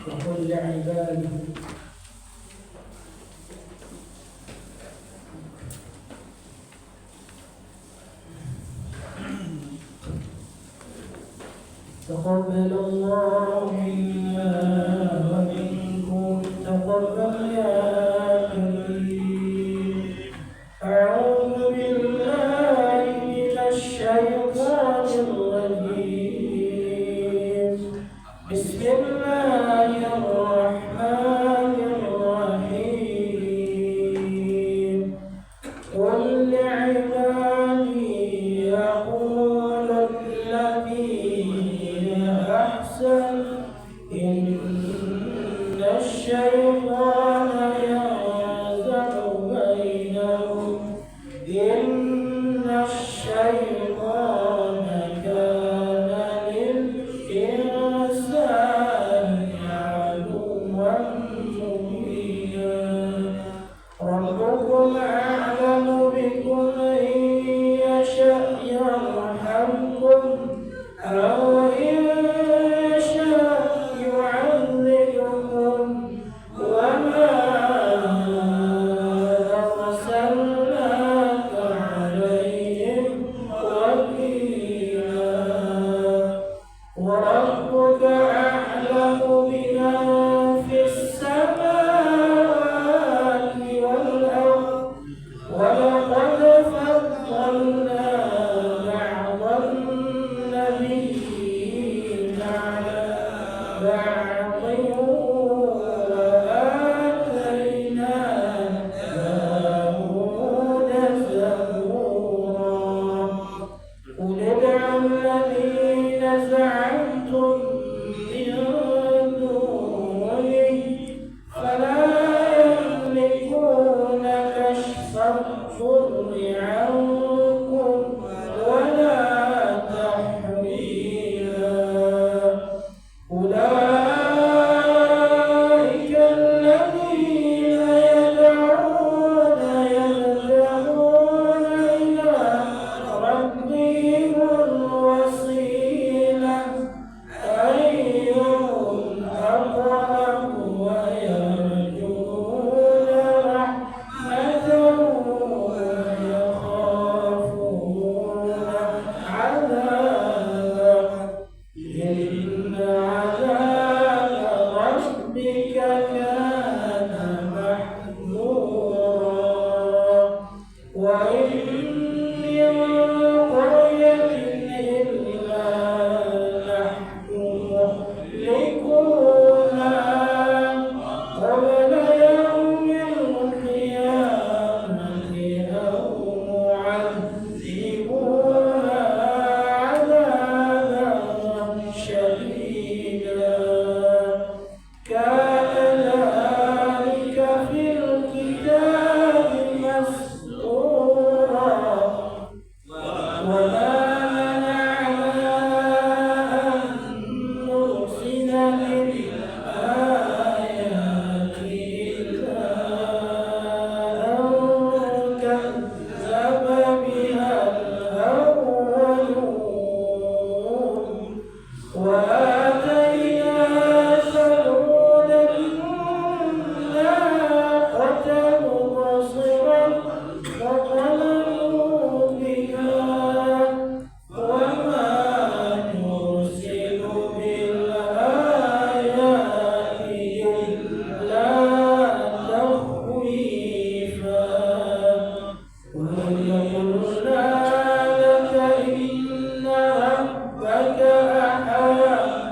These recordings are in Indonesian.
وقل لعبادي تقبل الله منا ومنكم تقبل يا كريم. أعوذ بالله من الشيطان الرجيم. بسم الله الرحمن الرحيم. قل لعبادي يقولوا الذي أحسن إن الشيطان ينزغ بينهم إن الشيطان كان للإنسان عدوا مبينا. ربكم أعلم بكم إن يشأ يرحمكم أو إن يشاء يعذبكم وما أرسلناك عليهم وكيلا. وربك أعلم بمن في السماوات والأرض ولقد فضلنا بعض النبيين على بعض وآتينا داود زبورا. قل ادعوا الذين زعمتم من دونه فلا يملكون كشف الضر عنكم ولا تحويلا. أولئك الذين يدعون يبتغون إلى ربهم الوسيلة أيهم أقرب ويرجون رحمته ويخافون عذابه إن عذاب ربك كان محذورا. وإن من قرية إلا نحن مهلكوها قبل يوم القيامة أو معذبوها عذابا شديدا. كان ذلك في الكتاب مسطورا. وما منعنا أن نرسل بالآيات إلا أن كذب بها الأولون. وآتينا ثمود الناقة مبصرة فظلموا بها وما نرسل بالآيات إلا تخويفا. وإذ قلنا لك إن ربك أحاط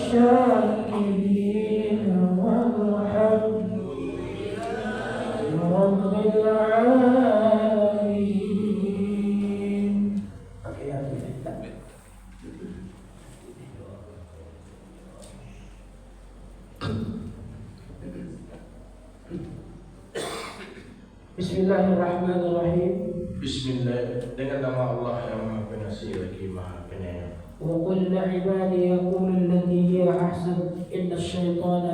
الشاكرين والحمد رب العالمين. Bismillahirrahmanirrahim. Bismillah, dengan nama Allah yang Maha Pengasih lagi Maha Penyayang. وقل لعبادي يقول التي هي أحسن إن الشيطان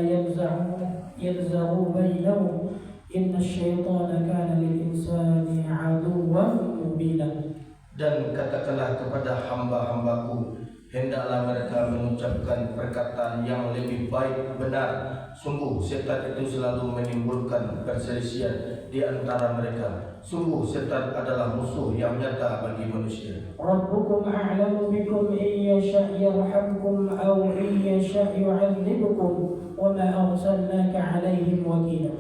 ينزغ بينهم إن الشيطان كان للإنسان عدوا مبينا. Dan katakanlah kepada hamba-hambaku, hendaklah mereka mengucapkan perkataan yang lebih baik benar. Sungguh setan itu selalu menimbulkan perselisihan di antara mereka. Sungguh setan adalah musuh yang nyata bagi manusia. ربكم أعلم بكم إن يشأ يرحمكم أو إن يشأ يعذبكم وما أرسلناك عليهم وكيلا.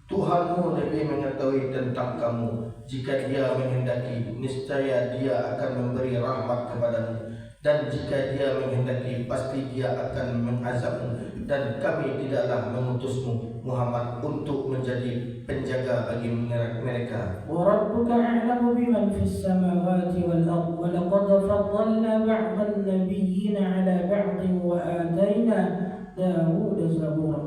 Tuhanmu lebih mengetahui tentang kamu. Jika Dia menghendaki, niscaya Dia akan memberi rahmat kepadamu, dan jika Dia menghendaki, pasti Dia akan mengazabmu. Dan kami tidaklah mengutusmu Muhammad untuk menjadi penjaga bagi mereka. وَرَبُّكَ أَعْلَمُ بِمَنْ فِي السَّمَاوَاتِ وَالْأَرْضِ وَلَقَدْ فَضَّلْنَا بَعْضَ النَّبِيِّينَ عَلَى بَعْضٍ وَآتَيْنَا دَاوُودَ زَبُورًا.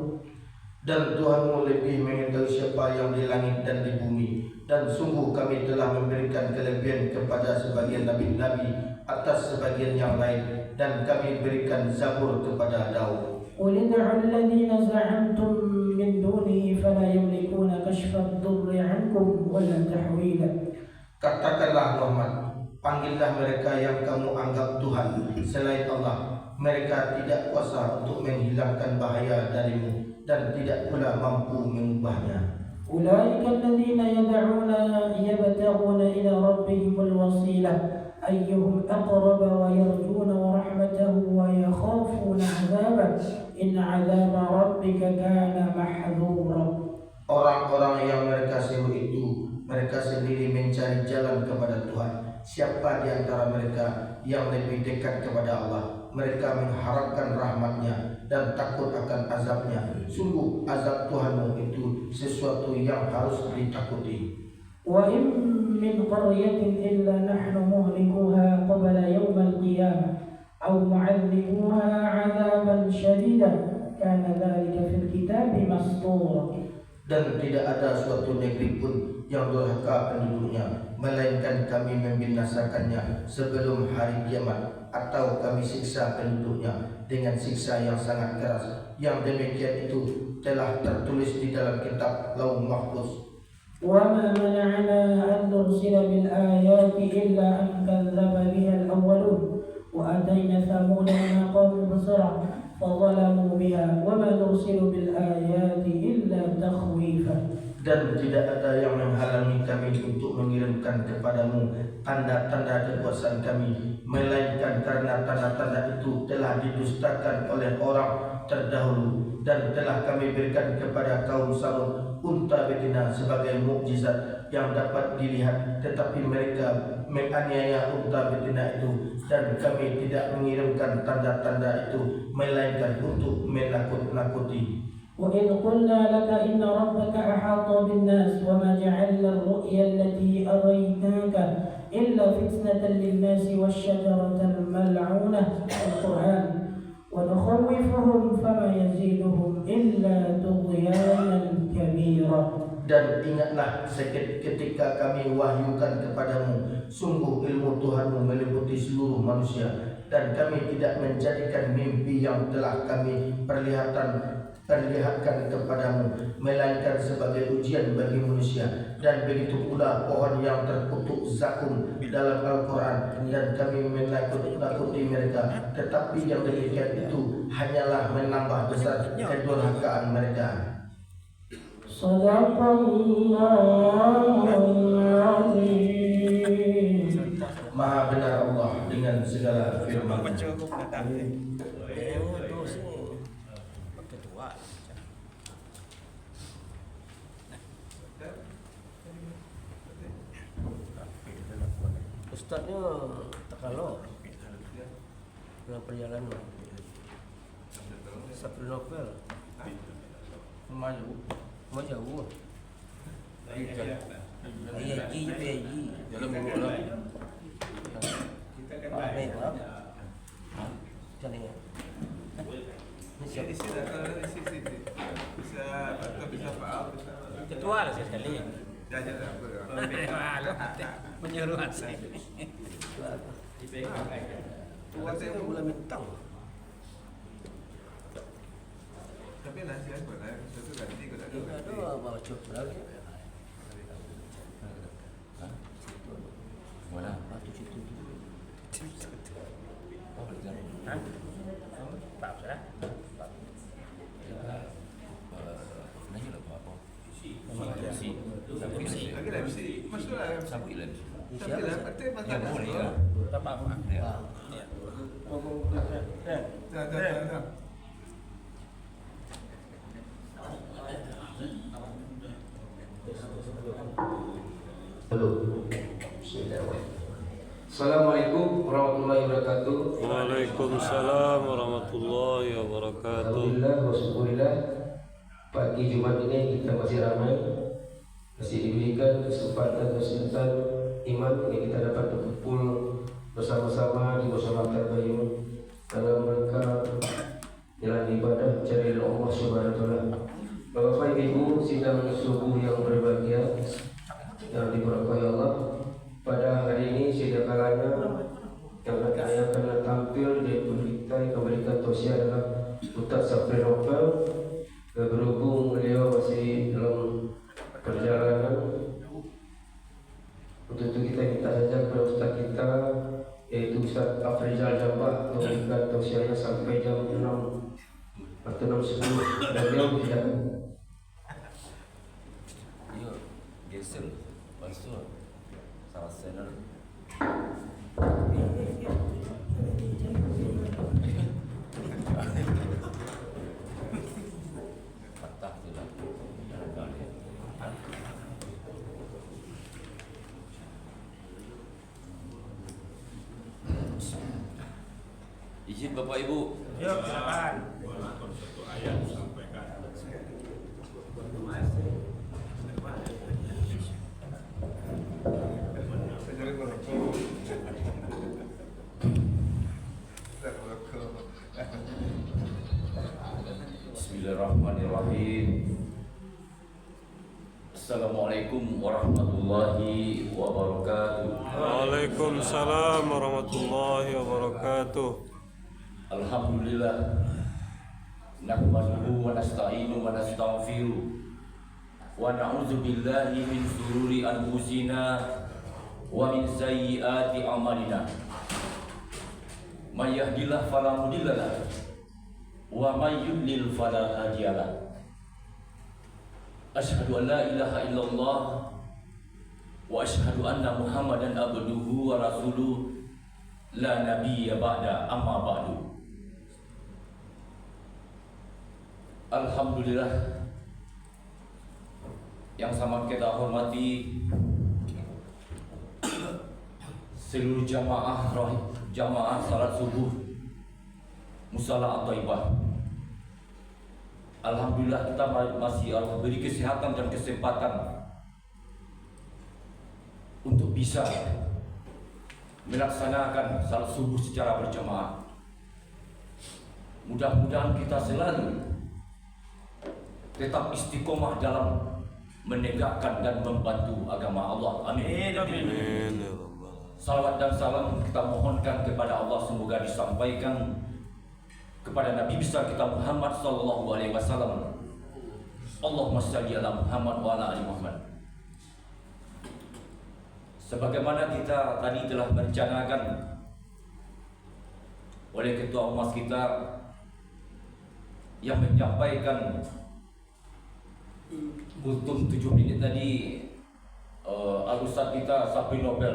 Dan Tuhanmu lebih mengetahui siapa yang di langit dan di bumi. Dan sungguh kami telah memberikan kelebihan kepada sebagian nabi-nabi atas sebagian yang lain, dan kami berikan Zabur kepada Daud. قُلِ ادْعُوا الَّذِينَ زَعَمْتُم مِّن دُونِهِ فَلَا يَمْلِكُونَ كَشْفَ الضُّرِّ عَنكُمْ وَلَا تَحْوِيلًا. Katakanlah Muhammad, panggillah mereka yang kamu anggap Tuhan selain Allah. Mereka tidak kuasa untuk menghilangkan bahaya darimu, dan tidak pula mampu mengubahnya. أُولَٰئِكَ الَّذِينَ يَدْعُونَ يَبْتَغُونَ إِلَىٰ رَبِّهِمُ الْوَسِيلَةَ أَيُّهُمْ أَقْرَبُ وَيَرْجُونَ رَحْمَتَهُ وَيَخَافُونَ عَذَابَهُ إِنَّ عَذَابَ رَبِّكَ كَانَ مَحْذُورًا. Orang-orang yang mereka seru itu, mereka sendiri mencari jalan kepada Tuhan. Siapa di antara mereka yang lebih dekat kepada Allah? Mereka mengharapkan rahmat-Nya dan takut akan azab-Nya. Sungguh azab Tuhanmu itu sesuatu yang harus ditakuti. وَإِن مِّنْ قَرْيَةٍ إِلَّا نَحْنُ مُهْلِكُوهَا قَبْلَ يَوْمِ الْقِيَامَةِ أَوْ مُعَذِّبُوهَا عَذَابًا شَدِيدًا كَانَ ذَلِكَ فِي الْكِتَابِ مَسْطُورًا. Dan tidak ada suatu negeri pun yang durhaka penduduknya, melainkan kami membinasakannya sebelum hari kiamat, atau kami siksa penduduknya dengan siksa yang sangat keras. Yang demikian itu telah tertulis di dalam kitab Lauh Mahfuz. وَمَا مَنَعَنَا أَن نُّرْسِلَ بِالْآيَاتِ إِلَّا أَن كَذَّبَ بِهَا الْأَوَّلُونَ وَآتَيْنَا ثَمُودَ مَا قَالُوا بِصِرًا فَظَلَمُوا بِهَا وَمَا نُرْسِلُ بِالْآيَاتِ إِلَّا تَخْوِيفًا. Dan tidak ada yang menghalangi kami untuk mengirimkan kepadamu tanda-tanda kekuasaan kami, melainkan karena tanda-tanda itu telah didustakan oleh orang terdahulu, dan telah kami berikan kepada kaum Samud unta betina sebagai mukjizat yang dapat dilihat, tetapi mereka menganiaya unta betina itu, dan kami tidak mengirimkan tanda-tanda itu melainkan untuk menakut-nakuti. وَإِذْ قُلْنَا لَكَ إِنَّ رَبَّكَ أَحَاطَ بِالنَّاسِ وَمَا جَعَلْنَا الرُّؤْيَا الَّتِي أَرَيْنَاكَ إِلَّا فِتْنَةً لِلنَّاسِ وَالشَّجَرَةَ الْمَلْعُونَةَ الْقُرْآنَ وَنُخَوِّفُهُمْ فَمَا يَزِيدُهُمْ إِلَّا طُغْيَانًا كَبِيرًا. Dan ingatlah ketika kami wahyukan kepadamu, sungguh ilmu Tuhanmu meliputi seluruh manusia, dan kami tidak menjadikan mimpi yang telah kami perlihatkan kepadamu melainkan sebagai ujian bagi manusia. Dan begitu pula pohon yang terkutuk zakum dalam Al-Quran, dan kami menakut-nakuti mereka, tetapi yang demikian itu hanyalah menambah besar kedurhakaan mereka. Sadaqallahul Azim. Maha benar Allah dengan segala firman-Nya. Ustadznya tak kalau dalam perjalanan. Sapri Novel. Maju. Jauh. Iya. Jalan dulu lah. Kita kan baik. Jalan ya. Isi bisa atau bisa Pak bisa. Ketua lah sekali. Jajan apa? Menyuruh asli. Saya bulan bintang. Tapi nasi apa? Sesuatu ganti kau tak ada. Aduh, bawa coba lagi. Mana? Batu situ. Oh, berjalan. Hah? Tak usah. Nanya lah apa? Lagi lah mesti masuklah. Sabu ilan. Tapi lah penting Ya makan. boleh ya. Tak apa. Ya. Dah. Halo. Assalamualaikum warahmatullahi wabarakatuh. Waalaikumsalam warahmatullahi wabarakatuh. Alhamdulillah wassyukurillah. Pagi Jumat ini kita masih ramai, masih diberikan kesempatan iman yang kita dapat berkumpul bersama-sama di Musola Terbayun dalam rangka jalan ibadah mencari Allah Subhanahu wa taala. Bapak Ibu sidang subuh yang berbahagia yang diberkahi Allah, pada hari ini sudah kalanya yang akan tampil di kita yang memberikan tausiah adalah Ustaz Sapri Novel. Berhubung beliau masih dalam perjalanan, untuk itu kita minta saja kepada Ustaz kita, yaitu Ustaz Afrizal Jambah, untuk memberikan tausiahnya sampai jam 6 atau 6.10 dan beliau tidak. Iya, geser. Pastu. Salah channel. Patah tu lah. Izin Bapak Ibu. Yuk, silakan. Bismillahirrahmanirrahim. Assalamualaikum warahmatullahi wabarakatuh. Waalaikumsalam warahmatullahi wabarakatuh. Alhamdulillah. Nahmaduhu wa nasta'inu wa nastaghfiruh. Wa na'udzu billahi min shururi anfusina wa min sayyiati a'malina. May yahdihillahu fala mudilla lahu wa may yudlil fala hadiya lahu. Asyhadu an la ilaha illallah wa asyhadu anna Muhammadan abduhu wa rasuluh la nabiyya ba'da amma ba'du. Alhamdulillah, yang sangat kita hormati seluruh jamaah salat subuh Musala At-Thaibah. Alhamdulillah kita masih Allah beri kesehatan dan kesempatan untuk bisa melaksanakan salat subuh secara berjamaah. Mudah-mudahan kita selalu tetap istiqomah dalam menegakkan dan membantu agama Allah. Amin. Amin ya rabbal. Salawat dan salam kita mohonkan kepada Allah, semoga disampaikan kepada Nabi besar kita Muhammad sallallahu alaihi wasallam. Allahumma shalli ala Muhammad wa ala ali Muhammad. Sebagaimana kita tadi telah merencanakan oleh ketua umas kita yang menyampaikan kultum 7 menit tadi, Al-Ustaz kita Sapri Novel,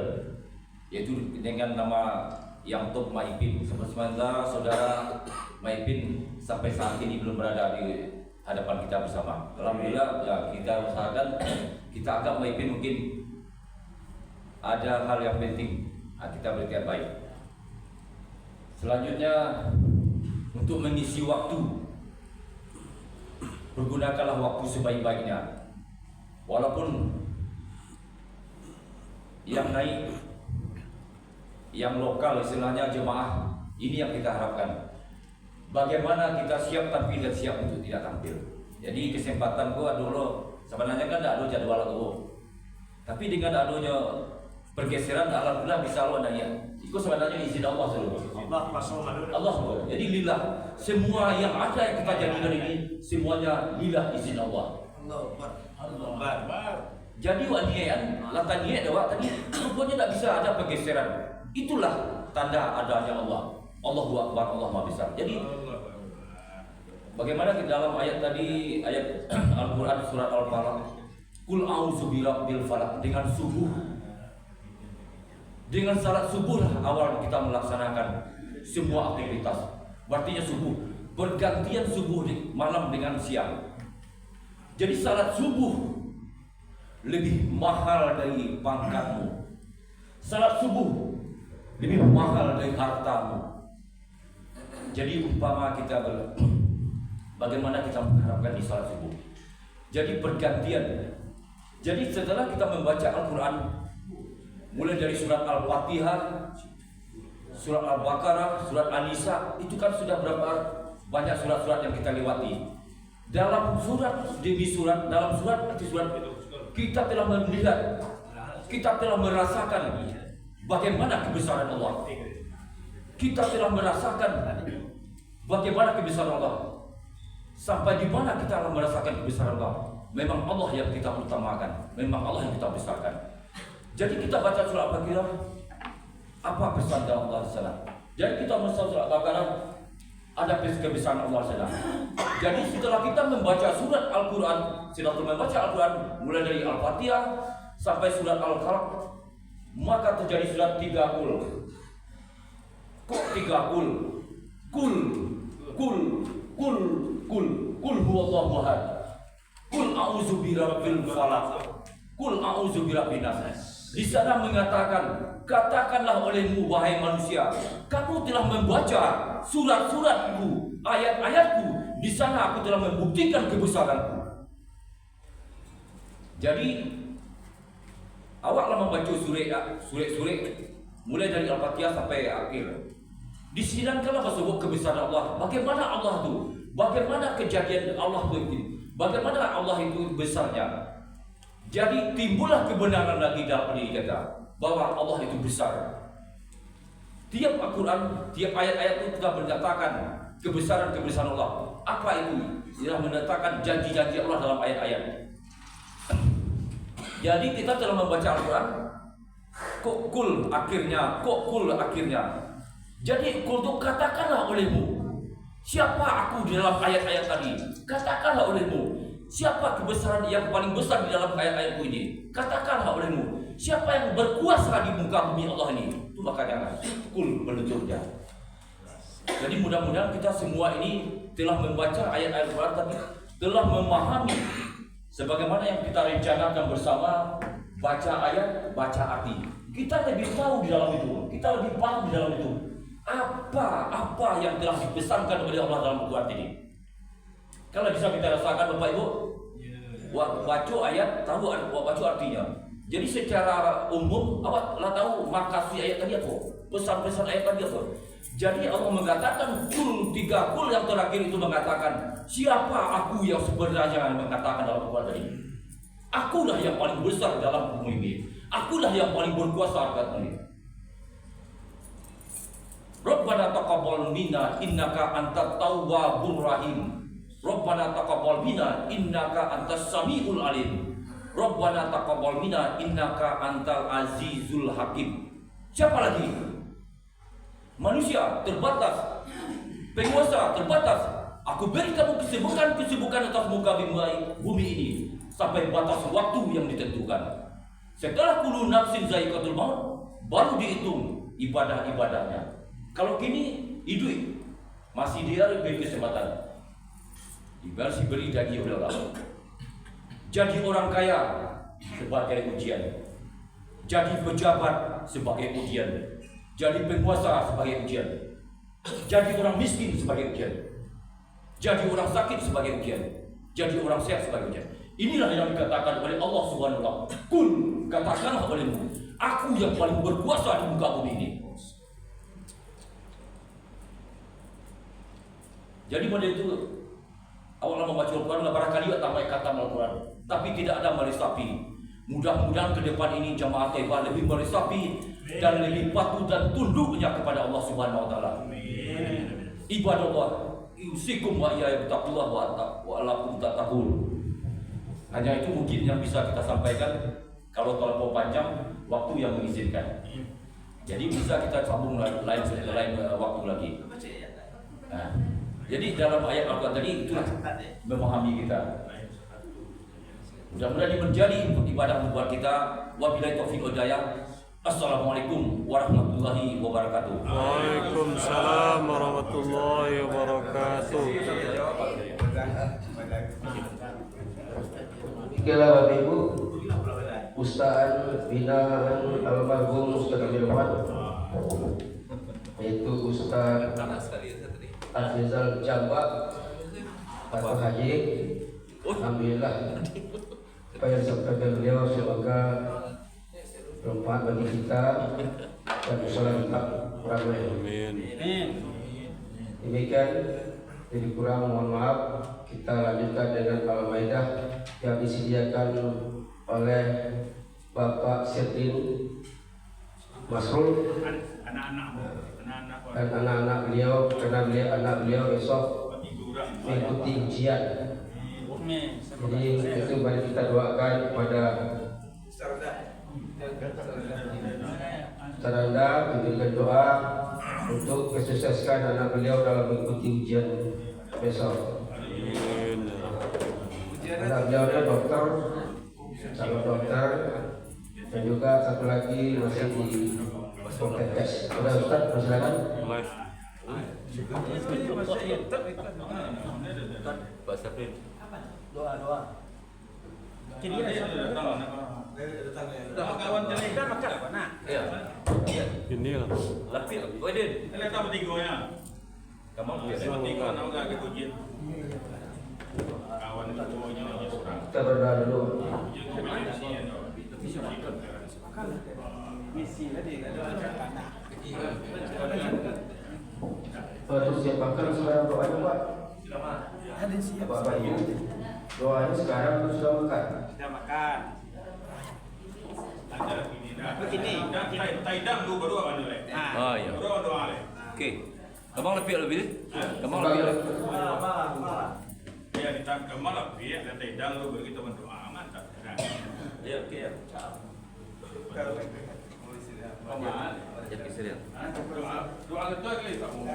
yaitu dengan nama yang top Maipin. Sementara saudara Maipin sampai saat ini belum berada di hadapan kita bersama. Alhamdulillah ya, kita usahakan kita agak Maipin mungkin ada hal yang penting kita berikan baik. Selanjutnya untuk mengisi waktu pergunakanlah waktu sebaik-baiknya. Walaupun yang naik, yang lokal istilahnya jemaah, ini yang kita harapkan. Bagaimana kita siap tampil dan siap untuk tidak tampil. Jadi kesempatan gua dulu sebenarnya kan tidak ada jadwal gua, tapi dengan adanya pergeseran alhamdulillah bisa lo nanya. Itu sebenarnya izin Allah dulu. Allah. Jadi lillah, semua yang ada yang kita jadikan ini semuanya lillah, izin Allah. Jadi wanian, latanian dewa tadi rupanya tidak bisa ada pergeseran. Itulah tanda adanya Allah. Allahu Akbar, Allah Maha Besar. Jadi bagaimana di dalam ayat tadi, ayat Al-Quran surat Al-Falaq, Qul a'udzu birabbil falaq, dengan subuh, dengan salat subuh awal kita melaksanakan semua aktivitas. Artinya subuh, bergantian subuh malam dengan siang. Jadi salat subuh lebih mahal dari pangkatmu. Salat subuh lebih mahal dari hartamu. Jadi umpama kita bagaimana kita mengharapkan di salat subuh. Jadi bergantian. Jadi setelah kita membaca Al-Quran, mulai dari surat Al-Fatihah, surat Al-Baqarah, surat An-Nisa, itu kan sudah berapa banyak surat-surat yang kita lewati. Dalam surat demi surat, dalam surat arti surat, kita telah melihat, kita telah merasakan bagaimana kebesaran Allah. Kita telah merasakan bagaimana kebesaran Allah. Sampai di mana kita telah merasakan kebesaran Allah. Memang Allah yang kita utamakan, memang Allah yang kita besarkan. Jadi kita baca surat Al-Baqarah, apa pesan dari Allah di sana? Jadi kita membaca surat Al-Baqarah, ada kebesaran Allah di sana. Jadi setelah kita membaca surat Al-Quran, setelah membaca Al-Quran, mulai dari Al-Fatihah sampai surat Al-Falaq, maka terjadi surat 3 kul. Kok 3 kul? Kul huwallahu ahad. Kul a'udzu birabbil falaq. Kul a'udzu birabbin nas. Di sana mengatakan, katakanlah olehmu wahai manusia, kamu telah membaca surat-suratku, ayat-ayatku. Di sana aku telah membuktikan kebesaranku. Jadi awaklah membaca surat mulai dari Al-Fatihah sampai akhir. Disidangkanlah sebut kebesaran Allah. Bagaimana Allah itu? Bagaimana kejadian Allah itu? Bagaimana Allah itu besarnya? Jadi timbullah kebenaran lagi dalam diri kita bahwa Allah itu besar. Tiap Al-Quran, tiap ayat-ayat itu kita menyatakan kebesaran Allah. Apa itu? Dia menyatakan janji-janji Allah dalam ayat-ayat. Jadi kita telah membaca Al-Quran, kul akhirnya. Jadi kul itu katakanlah olehmu, siapa aku di dalam ayat-ayat tadi? Katakanlah olehmu, siapa kebesaran yang paling besar di dalam ayat-ayatku ini? Katakanlah olehmu, siapa yang berkuasa di muka bumi Allah ini? Itu makanya kul penuturnya. Jadi mudah-mudahan kita semua ini telah membaca ayat-ayat Al-Quran tadi, telah memahami sebagaimana yang kita rencanakan bersama, baca ayat, baca arti. Kita lebih tahu di dalam itu, kita lebih paham di dalam itu. Apa yang telah dipesankan oleh Allah dalam Al-Quran ini. Kalau bisa kita rasakan Bapak Ibu, baca ayat, tahu baca artinya. Jadi secara umum awak lah tahu makasih ayat tadi apa, pesan-pesan ayat tadi apa. Jadi Allah mengatakan kul 3 kul yang terakhir itu mengatakan siapa aku yang sebenarnya mengatakan dalam Al-Quran tadi. Akulah yang paling besar dalam bumi ini. Akulah yang paling berkuasa atas ini. Rabbana taqabbal minna innaka antat tawwabur rahim. Rabbana taqabbal minna innaka antas samiul alim. Rabbana taqabbal minna innaka antal azizul hakim. Siapa lagi? Manusia terbatas, penguasa terbatas. Aku beri kamu kesibukan atas muka bumi ini sampai batas waktu yang ditentukan. Setelah kullu nafsin za'iqatul maut, baru dihitung ibadah-ibadahnya. Kalau kini hidup masih dia beri kesempatan, diberi beri daging oleh Allah. Jadi orang kaya sebagai ujian, jadi pejabat sebagai ujian, jadi penguasa sebagai ujian, jadi orang miskin sebagai ujian, jadi orang sakit sebagai ujian. jadi orang sehat sebagainya. Inilah yang dikatakan oleh Allah Subhanahu wa taala. Kul, katakanlah olehmu, aku yang paling berkuasa di muka bumi ini. Jadi pada itu awal membaca Al-Quran barangkali tambah kata Al-Quran, tapi tidak ada meresapi. Mudah-mudahan ke depan ini jamaah Taibah lebih meresapi dan lebih patuh dan tunduknya kepada Allah Subhanahu wa taala. Ibadallah, yusikum wa iyaya bittaqwallah wa lakum tattaqun. Hanya itu mungkin yang bisa kita sampaikan. Kalau terlalu panjang, waktu yang mengizinkan. Jadi bisa kita sambung lain waktu lagi. Nah, jadi dalam ayat Al-Quran tadi itulah memahami kita. Mudah-mudahan ini menjadi ibadah buat kita. Wabillahi taufiq wal hidayah. Assalamualaikum warahmatullahi wabarakatuh. Waalaikumsalam warahmatullahi wabarakatuh. Demikianlah Bapak Ibu, Ustaan binaan almarhum Ustaz Amir Rahman, yaitu Ustaz Azizal Jambak atau Haji. Alhamdulillah, apa yang disampaikan beliau semoga bermanfaat bagi kita dan sholat tetap ramai. Amin. Demikian, jadi kurang mohon maaf. Kita lanjutkan dengan Al-Maidah yang disediakan oleh Bapak Syedin Masrul dan anak-anak beliau, karena anak beliau besok mengikuti ujian. Jadi itu mari kita doakan kepada Saranda, berikan doa untuk kesuksesan anak beliau dalam mengikuti ujian besok. Anak beliau adalah dokter, calon dokter, dan juga satu lagi masih di tes. Sudah Ustaz, persilakan. Doa. Jadi kawan cerita makan apa nak? Ya. Inilah. Lapis, Wedin. Kita tahu tigonya. Kamu Tiga nama gak kekujin. Kawan tigonya seorang. Kita berdoa dulu. Untuk siapkan sekarang doanya Pak. Bapak Ibu, doanya sekarang sudah makan. Sudah makan. Ada ini dah. Begini. Taidam dulu baru apa dulu? Ah ya. Baru doa. Okey. Abang lebih. Abang Bang, lebih. Ya kita kemal lebih dan taidam dulu baru kita berdoa mantap. Ya, okey ya. Jadi serius. Doa ketua kali tak mau.